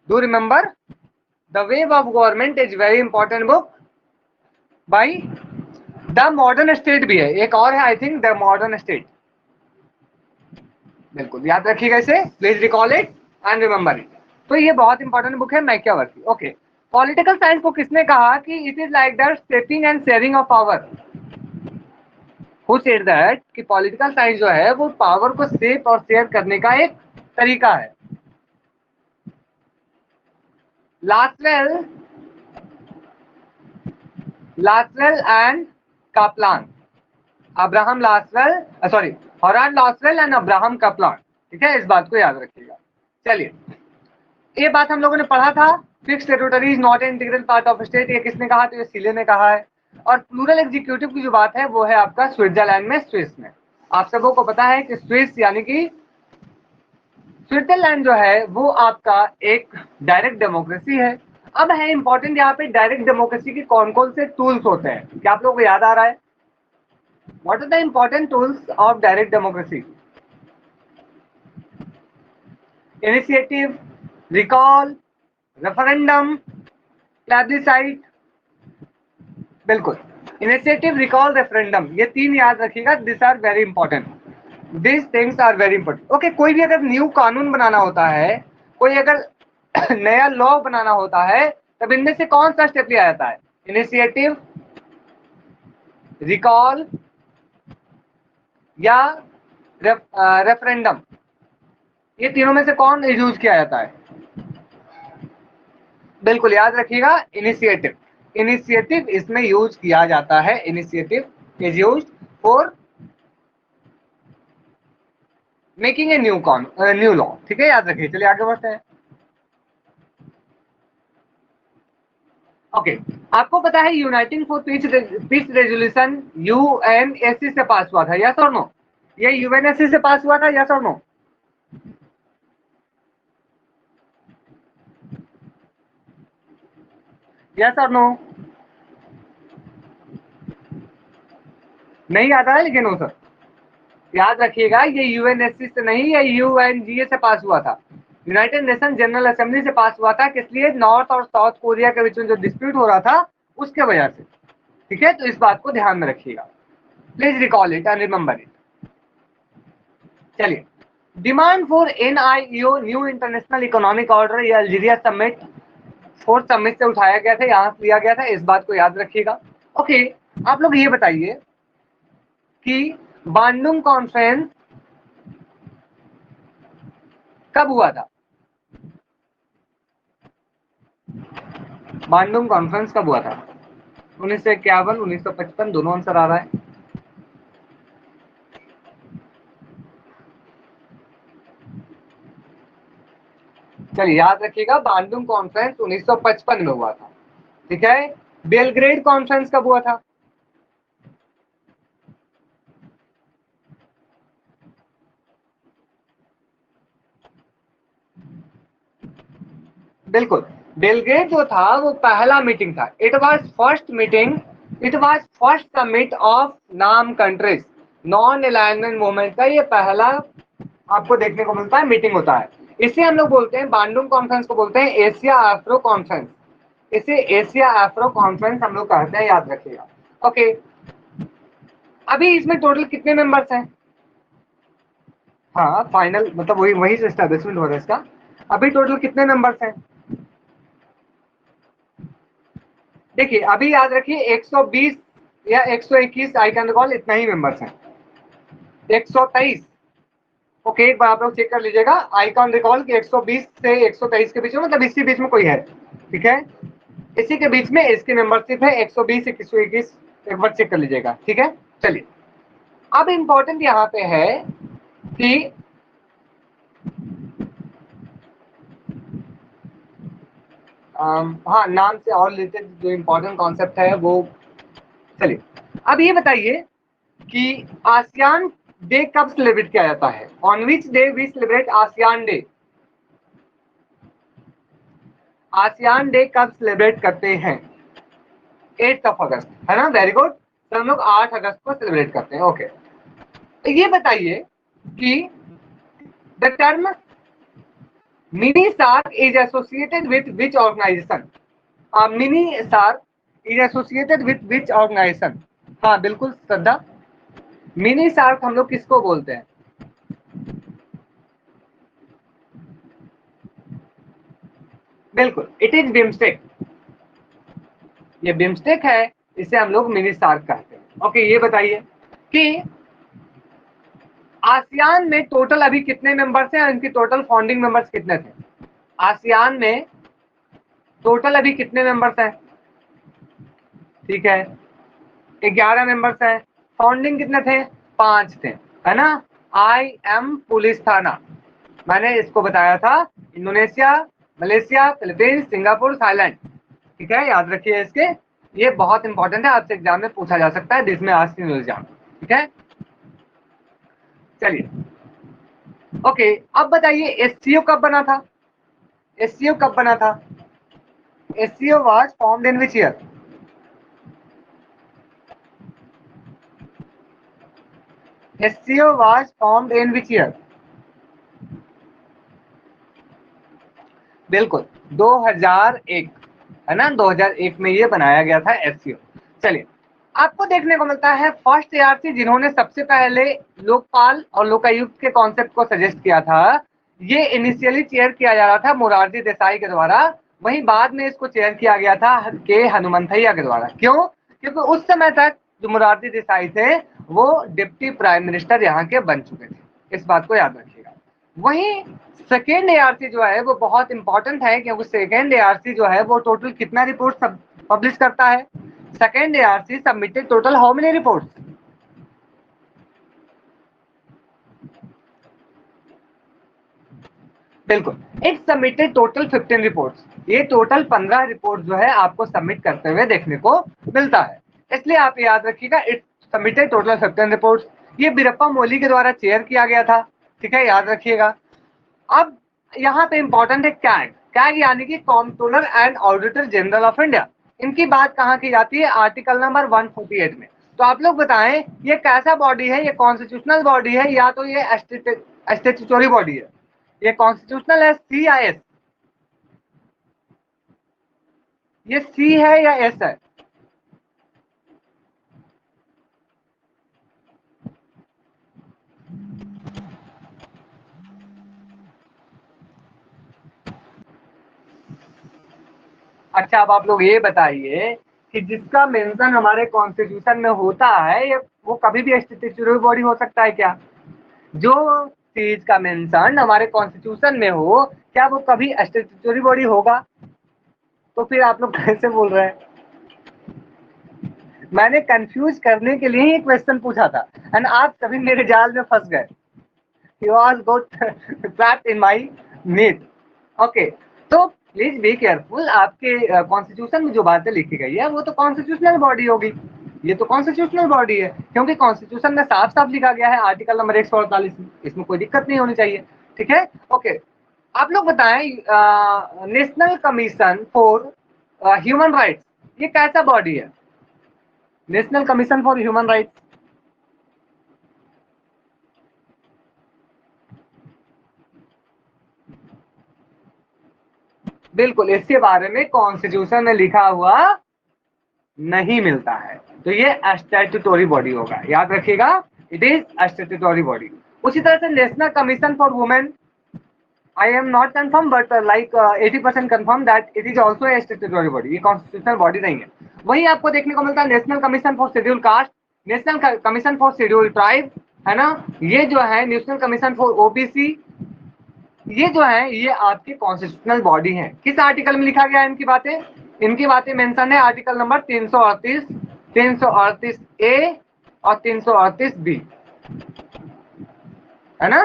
Do remember the wave of government is very important book by the modern state भी है, एक और है I think the modern state. बिल्कुल याद रखिएगा इसे, please recall it and remember it. तो ये बहुत इंपॉर्टेंट बुक है मैकियावर की। ओके, पॉलिटिकल साइंस को किसने कहा कि it is like the shaping and sharing of power? Who said that कि पॉलिटिकल साइंस जो है वो पावर को शेप और शेयर करने का एक तरीका है? Lasswell, Lasswell and Kaplan, Abraham Lasswell, sorry, Harold Lasswell and Abraham Kaplan, ठीक है? इस बात को याद रखिएगा। चलिए, ये बात हम लोगों ने पढ़ा था, fixed territory is not an integral part of state, ये किसने कहा? तो ये सीले ने कहा है। और प्लूरल एग्जीक्यूटिव की जो बात है वो है आपका स्विट्जरलैंड में, स्विस में। आप सबों को पता है कि स्विस यानी कि स्विट्जरलैंड जो है वो आपका एक डायरेक्ट डेमोक्रेसी है। अब है इंपॉर्टेंट यहाँ पे, डायरेक्ट डेमोक्रेसी के कौन कौन से टूल्स होते हैं? क्या आप लोगों को याद आ रहा है? What are the important tools of direct democracy? Initiative, recall, referendum, plebiscite. बिल्कुल, इनिशिएटिव, रिकॉल, रेफरेंडम, ये तीन याद रखिएगा। This are very important, this things are very important. Okay, कोई भी अगर न्यू कानून बनाना होता है, कोई अगर नया लॉ बनाना होता है, तब इनमें से कौन सा स्टेप लिया जाता है? इनिशिएटिव, रिकॉल या रेफरेंडम, ये तीनों में से कौन यूज किया जाता है? बिल्कुल याद रखिएगा, इनिशिएटिव। इनिशिएटिव इसमें यूज किया जाता है, initiative is use for making a new law, ठीक है? याद रखिए। चलिए आगे बढ़ते हैं। ओके, आपको पता है uniting for piece resolution UNSC से पास हुआ था, यस और नो? ये यूएनएससी से पास हुआ था, यस और नो? यस और नो? नहीं आता है लेकिन वो सर याद रखिएगा, ये यूएनएससी से नहीं, ये यूएनजीए से पास हुआ था, यूनाइटेड नेशन जनरल असेंबली से पास हुआ था। किस लिए? नॉर्थ और साउथ कोरिया के बीच में जो डिस्प्यूट हो रहा था उसके वजह से, ठीक है? तो इस बात को ध्यान में रखिएगा, please recall it and remember it. चलिए, demand for NIEO new international economic order, ये अल्जीरिया समिट, फोर्थ समिट से उठाया गया था, यहाँ से लिया गया था, इस बात को याद रखिएगा। ओके, आप लोग ये बताइए कि बांडुंग कॉन्फ्रेंस कब हुआ था? बांडुंग कॉन्फ्रेंस कब हुआ था? 1951, 1955, दोनों आंसर आ रहा है। चलिए याद रखिएगा, बांडुंग कॉन्फ्रेंस 1955 में हुआ था, ठीक है? बेलग्रेड कॉन्फ्रेंस कब हुआ था? बिल्कुल, बेलग्रेड जो था वो पहला मीटिंग था, it was first meeting, it was first summit of नाम कंट्रीज, नॉन अलाइनमेंट मूवमेंट का ये पहला आपको देखने को मिलता है मीटिंग होता है। इसे हम लोग बोलते हैं, बांडुंग कॉन्फ्रेंस को बोलते हैं एशिया अफ्रो कॉन्फ्रेंस, इसे एशिया अफ्रो कॉन्फ्रेंस हम लोग कहते हैं, याद रखिएगा। ओके, अभी इसमें टोटल कितने मेंबर्स हैं? हाँ, फाइनल मतलब वही वही से एस्टेब्लिशमेंट हो रहा है इसका। अभी टोटल कितने मेंबर्स हैं? देखिए, अभी याद रखिए 120 या 121, आई कैन रिकॉल, इतना ही मेंबर्स हैं। 123, ओके, एक बार आप लोग चेक कर लीजिएगा, आई कैन रिकॉल कि 120 से 123 के बीच में, मतलब इसी बीच में कोई है, ठीक है? इसी के बीच में इसकी मेंबरशिप है 120 121, एक बार चेक कर लीजिएगा, ठीक है? चलिए, अब इंपॉर्टेंट यहाँ पे है कि हाँ, नाम से और रिलेटेड जो इम्पोर्टेंट कॉन्सेप्ट है वो चलिए अब ये बताइए कि आसियान डे कब सेलिब्रेट किया जाता है? On which day we celebrate ASEAN day? ASEAN day कब सेलिब्रेट करते हैं? 8 अगस्त, है ना? Very good. तो हम लोग 8 अगस्त को सेलिब्रेट करते हैं। ओके, तो ये बताइए कि the term mini SAARC is associated with which organisation? Mini SAARC is associated with which organisation? हाँ बिल्कुल श्रद्धा, मिनी सार्क हम लोग किसको बोलते हैं? बिल्कुल, इट इज बिम्स्टेक। ये बिम्स्टेक है, इसे हम लोग मिनी सार्क कहते हैं। ओके, ये बताइए कि आसियान में टोटल अभी कितने मेंबर्स हैं और इनकी टोटल फाउंडिंग मेंबर्स कितने थे? आसियान में टोटल अभी कितने मेंबर्स हैं? ठीक है, 11 मेंबर्स हैं। फाउंडिंग कितने थे? 5 थे, है ना? आई एम पुलिस थाना, मैंने इसको बताया था, Indonesia, Malaysia, Philippines, Singapore, Thailand. ठीक है, याद रखिए इसके, ये बहुत इंपॉर्टेंट है, आपसे एग्जाम में पूछा जा सकता है, दिस में आस्क्ड इन एग्जाम। ठीक है, चलिए ओके, अब बताइए एससीओ कब बना था? एससीओ कब बना था? SCO was formed in which year? SCO was formed in which year? बिल्कुल 2001, है ना? 2001 में ये बनाया गया था एससीओ। चलिए, आपको देखने को मिलता है फर्स्ट एआरसी जिन्होंने सबसे पहले लोकपाल और लोकायुक्त के कॉन्सेप्ट को सजेस्ट किया था, ये इनिशियली चेयर किया जा रहा था मोरारजी देसाई के द्वारा, वहीं बाद में इसको चेयर किया गया था के हनुमंथैया के द्वारा। क्यों? क्योंकि उस समय तक जो मोरारजी देसाई थे वो डिप्टी प्राइम मिनिस्टर यहाँ के बन चुके थे, इस बात को याद रखिएगा। वहीं सेकेंड एआरसी जो है वो बहुत इंपॉर्टेंट है, क्योंकि सेकेंड एआरसी जो है वो टोटल कितना रिपोर्ट पब्लिश करता है? Second ARC submitted total how many reports? बिल्कुल, इट सबमिटेड टोटल 15 रिपोर्ट्स। ये टोटल 15 रिपोर्ट जो है आपको सबमिट करते हुए देखने को मिलता है, इसलिए आप याद रखिएगा इट सबमिटेड टोटल 15 रिपोर्ट्स। ये बीरप्पा मोइली के द्वारा चेयर किया गया था। ठीक है, याद रखिएगा। अब यहाँ पे इंपॉर्टेंट है कैग। कैग यानी कि comptroller and auditor general of India. इनकी बात कहाँ की जाती है? आर्टिकल नंबर 148 में। तो आप लोग बताएं ये कैसा बॉडी है? ये कॉन्स्टिट्यूशनल बॉडी है या तो ये स्टैट्यूटरी बॉडी है? ये कॉन्स्टिट्यूशनल है, सी या एस? ये सी है या एस है? अच्छा, अब आप लोग ये बताइए कि जिसका मेंशन हमारे कॉन्स्टिट्यूशन में होता है ये वो कभी भी स्टैट्यूटरी बॉडी हो सकता है क्या? जो चीज का मेंशन हमारे कॉन्स्टिट्यूशन में हो, क्या वो कभी स्टैट्यूटरी बॉडी होगा? तो फिर आप लोग कैसे बोल रहे हैं? मैंने कंफ्यूज करने के लिए ही क्वेश्चन पूछा था एंड आप सभी मेरे जाल में फंस गए। You all got trapped in my net. Okay, तो प्लीज बी केयरफुल, आपके कॉन्स्टिट्यूशन में जो बातें लिखी गई है वो तो कॉन्स्टिट्यूशनल बॉडी होगी। ये तो कॉन्स्टिट्यूशनल बॉडी है, क्योंकि कॉन्स्टिट्यूशन में साफ साफ लिखा गया है आर्टिकल नंबर 148 में, इसमें कोई दिक्कत नहीं होनी चाहिए। ठीक है, ओके। आप लोग बताएं national commission for human rights ये कैसा बॉडी है? National commission for human rights, बिल्कुल इसके बारे में कॉन्स्टिट्यूशन में लिखा हुआ नहीं मिलता है, तो ये स्टैट्यूटरी बॉडी होगा, याद रखिएगा, इट इज स्टैट्यूटरी बॉडी। उसी तरह से national commission for women, I am not confirm but like 80% confirm that it is also A statutory body, ये कॉन्स्टिट्यूशनल बॉडी नहीं है। वही आपको देखने को मिलता है national commission for schedule caste, national commission for schedule tribe, है ना? ये जो है नेशनल कमीशन फॉर ओबीसी, ये जो है ये आपकी कॉन्स्टिट्यूशनल बॉडी है। किस आर्टिकल में लिखा गया है इनकी बातें? इनकी बातें मेंशन है आर्टिकल नंबर 338, 338 ए और 338 बी, है ना?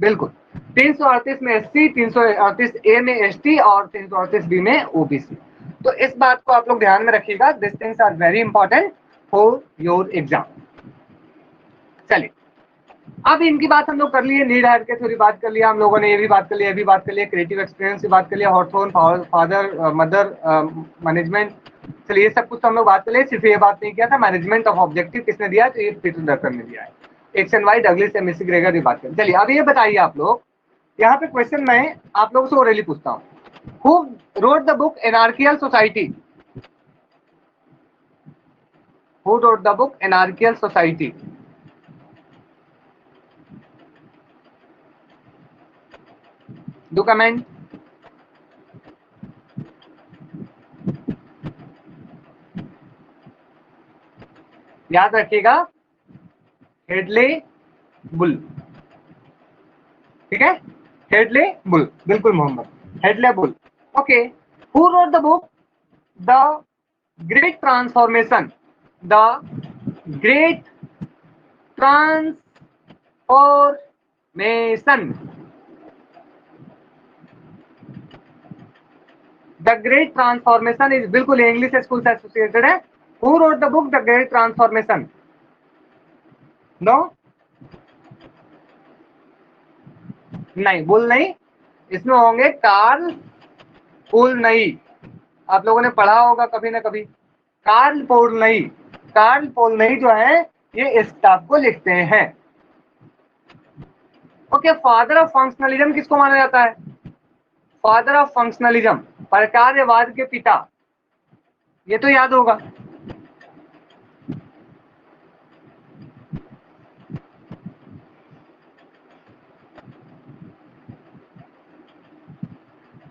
बिल्कुल, 338 में एससी, 338 ए में एसटी और 338 बी में ओबीसी। तो इस बात को आप लोग ध्यान में रखिएगा, this things are very important. For your exam. चलिए, अब इनकी बात हम लोग कर लिए, नीड हायर के थोड़ी बात कर लिया हम लोगों ने, ये भी बात कर लिया, ये भी बात कर लिया, क्रिएटिव एक्सपीरियंस की बात कर लिया, हॉथॉर्न, फादर मदर मैनेजमेंट। चलिए, ये सब कुछ तो हम लोग बात कर लिए, सिर्फ ये बात नहीं किया था मैनेजमेंट ऑफ ऑब्जेक्टिव किसने दिया, तो ये पीटर ड्रकर ने दिया है। X and Y, Douglas, McGregor की बात करें। चलिए, अब ये बताइए आप लोग, यहाँ पे क्वेश्चन मैं आप लोगों से ओरली पूछता हूँ, who wrote the book anarchical society? Who wrote the book anarchical society? Do comment. याद रखिएगा, हेडले बुल, ठीक है, हेडले बुल, बिल्कुल Mohammad, Hedley Bull. Okay, who wrote the book the great transformation? The great transformation, the great transformation is बिल्कुल English school से associated है। Who wrote the book the great transformation? No, नहीं, Bull नहीं, इसमें होंगे Karl पुल नहीं। आप लोगों ने पढ़ा होगा कभी ना कभी, कार्ल पोल नहीं, कार्ल पोल नहीं जो है ये इस किताब को लिखते हैं। ओके, फादर ऑफ फंक्शनलिज्म किसको माना जाता है? फादर ऑफ फंक्शनलिज्म, प्रकार्यवाद के पिता, ये तो याद होगा।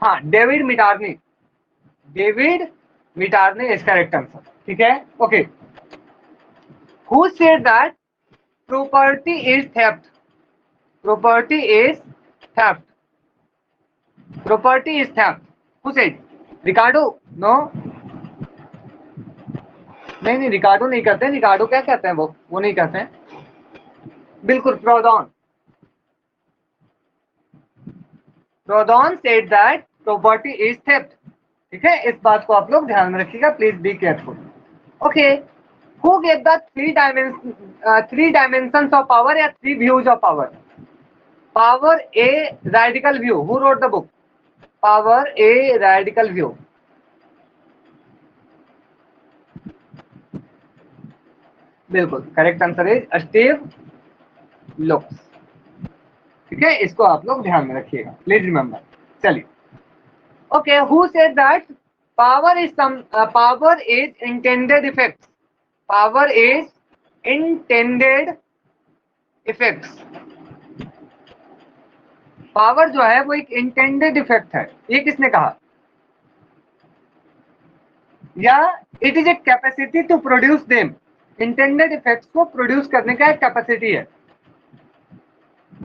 हाँ, David Mitrany, David Mitrany is correct answer, ठीक है। Okay, who said that property is theft? Property is theft, property is theft, who said? Ricardo? No, नहीं नहीं, रिकार्डो नहीं कहते हैं, रिकार्डो क्या कहते हैं, वो नहीं कहते हैं, बिल्कुल Proudhon, Proudhon said that property is theft, ठीक है, इस बात को आप लोग ध्यान में रखिएगा, please be careful. Okay, who gave the three dimensions of power या three views of power? Power a radical view, who wrote the book power a radical view? बिल्कुल correct answer is Steve Lukes, ठीक है, इसको आप लोग ध्यान में रखिएगा, प्लीज रिमेंबर। चलिए, okay, who said that power is intended effects? Power is intended effects, power जो है वो एक इंटेंडेड इफेक्ट है, ये किसने कहा? या it is a capacity to produce them? Intended effects को प्रोड्यूस करने का एक कैपेसिटी है।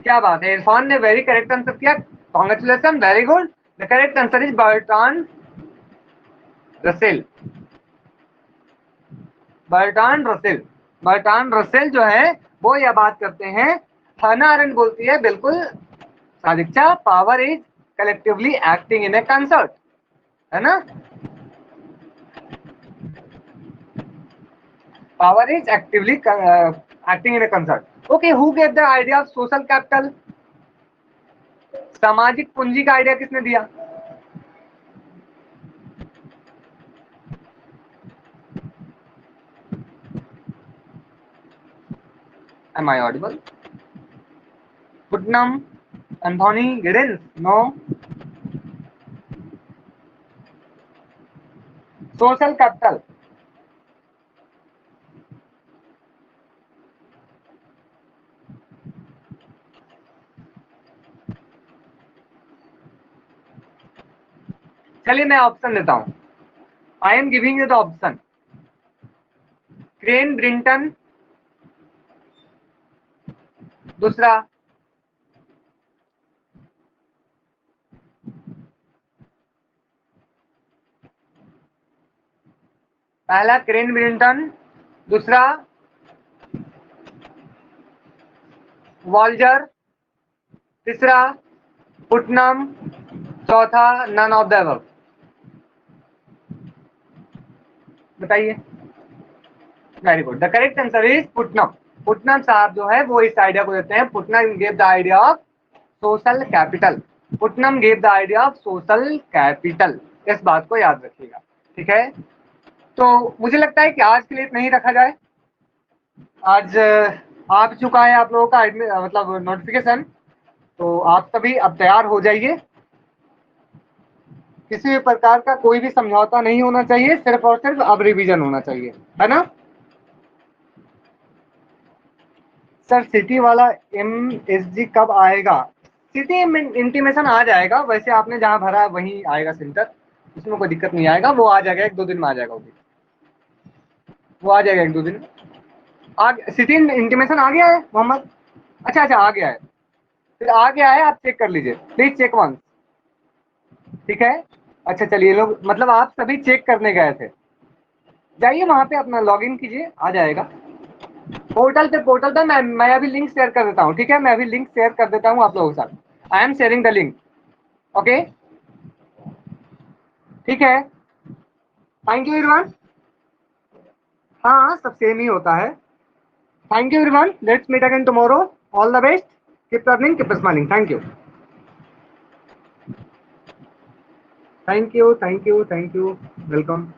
क्या बात है, इरफान ने वेरी करेक्ट आंसर किया, congratulation, very good. The correct answer is Bertrand Russell, Bertrand Russell, Bertrand Russell जो है वो यह बात करते हैं, हन्ना अरेंट बोलती है बिल्कुल Sadiksha, power is collectively acting in a concert, है ना, power is actively acting in a concert. Okay, who gave the idea of social capital? सामाजिक पूंजी का आइडिया किसने दिया? Am I audible? Putnam, Anthony Giddens? No. Social capital. चलिए मैं option देता हूं, I am giving you the option, crane Brighton दूसरा, पहला क्रेन ब्रिंटन, दूसरा वॉल्जर, तीसरा पुटनम, चौथा नन ऑफ द अबव। बताइए, very good, the correct answer is Putnam. Putnam साहब जो है वो इस आइडिया को देते हैं, Putnam gave the idea of social capital. Putnam gave the idea of social capital, इस बात को याद रखिएगा, ठीक है। तो मुझे लगता है कि आज के लिए इतना ही रखा जाए। आज आ चुका है आप लोगों का मतलब नोटिफिकेशन, तो आप सभी अब तैयार हो जाइए। किसी भी प्रकार का कोई भी समझौता नहीं होना चाहिए, सिर्फ और सिर्फ अब रिवीजन होना चाहिए, है ना। सर सिटी वाला MSG कब आएगा? सिटी इंटीमेशन आ जाएगा, वैसे आपने जहां भरा वहीं आएगा सेंटर, उसमें कोई दिक्कत नहीं आएगा, वो आ जाएगा 1-2 दिन में आ जाएगा, वो आ जाएगा 1-2 दिन में। सिटी इंटीमेशन आ गया है मोहम्मद? अच्छा अच्छा आ गया है, फिर आ गया है, आप चेक कर लीजिए प्लीज, चेक वंस, ठीक है। अच्छा चलिए लोग, मतलब आप सभी चेक करने गए थे, जाइए वहां पे अपना लॉगिन कीजिए, आ जाएगा पोर्टल पे मैं अभी लिंक शेयर कर देता हूँ, ठीक है। मैं अभी लिंक शेयर कर देता हूँ आप लोगों के साथ, I am sharing the link, okay, ठीक है। Thank you everyone. हाँ सब सेम ही होता है। Thank you everyone, let's meet again tomorrow, all the best, keep learning, keep smiling, thank you, thank you, thank you, thank you, welcome.